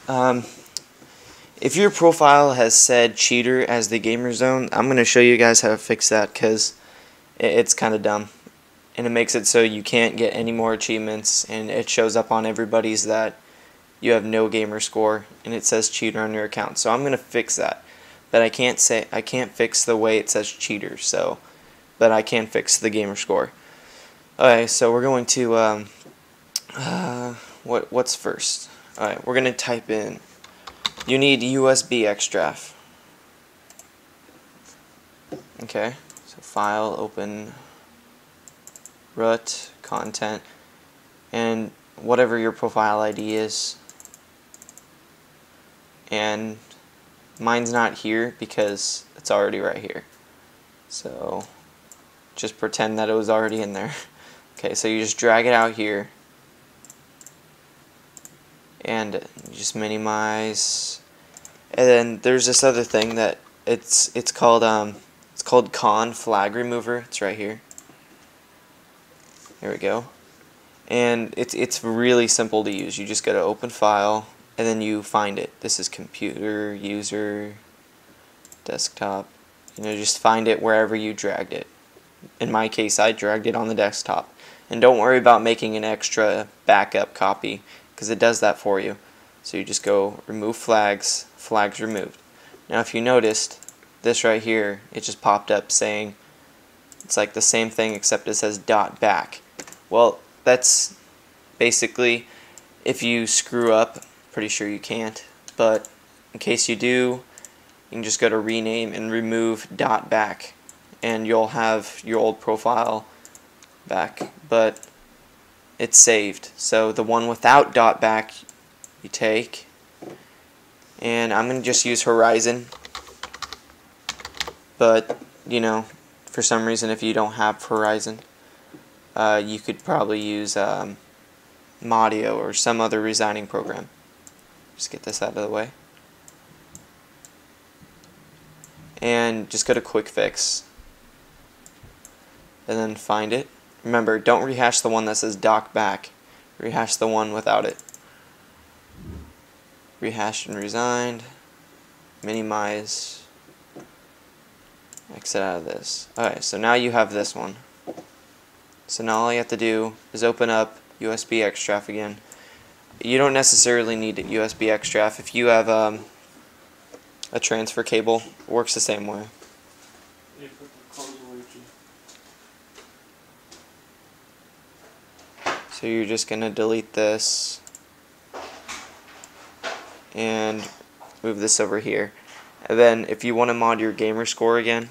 Um, if your profile has said cheater as the gamer zone, I'm going to show you guys how to fix that because it's kind of dumb. And it makes it so you can't get any more achievements, and it shows up on everybody's that you have no gamer score and it says cheater on your account. So I'm going to fix that. But I can't fix the way it says cheater, but I can fix the gamer score. Okay, so we're going to what's first? Alright, we're going to type in, you need USB extract. Okay, so file, open, root, content, and whatever your profile ID is. And mine's not here because it's already right here. So just pretend that it was already in there. Okay, so you just drag it out here. And you just minimize, and then there's this other thing that it's called con flag remover. It's right here. There we go. And it's really simple to use. You just go to open file and then you find it. This is computer, user, desktop. Just find it wherever you dragged it. In my case, I dragged it on the desktop. And don't worry about making an extra backup copy, because it does that for you. So you just go remove flags, flags removed. Now if you noticed, this right here, it just popped up saying, it's like the same thing except it says .back. Well, that's basically, if you screw up, pretty sure you can't, but in case you do, you can just go to rename and remove .back, and you'll have your old profile back, but it's saved. So the one without .back you take, and I'm going to just use Horizon, but for some reason if you don't have Horizon, you could probably use Modio or some other resigning program. Just get this out of the way. And just go to Quick Fix and then find it. Remember, don't rehash the one that says .back. Rehash the one without it. Rehashed and resigned. Minimize. Exit out of this. Alright, so now you have this one. So now all you have to do is open up USB extract again. You don't necessarily need USB extract. If you have a transfer cable, it works the same way. So you're just going to delete this and move this over here. And then if you want to mod your gamer score again,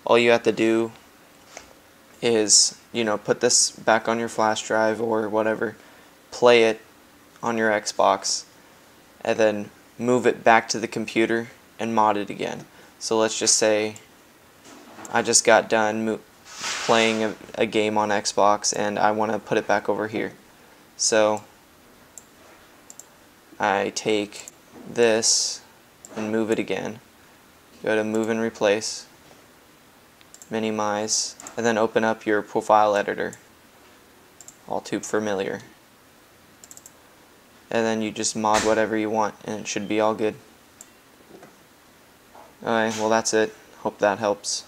all you have to do is, put this back on your flash drive or whatever, play it on your Xbox, and then move it back to the computer and mod it again. So let's just say I just got done playing a game on Xbox and I want to put it back over here. So I take this and move it again. Go to move and replace, minimize, and then open up your profile editor. All too familiar. And then you just mod whatever you want and it should be all good. Alright, well that's it. Hope that helps.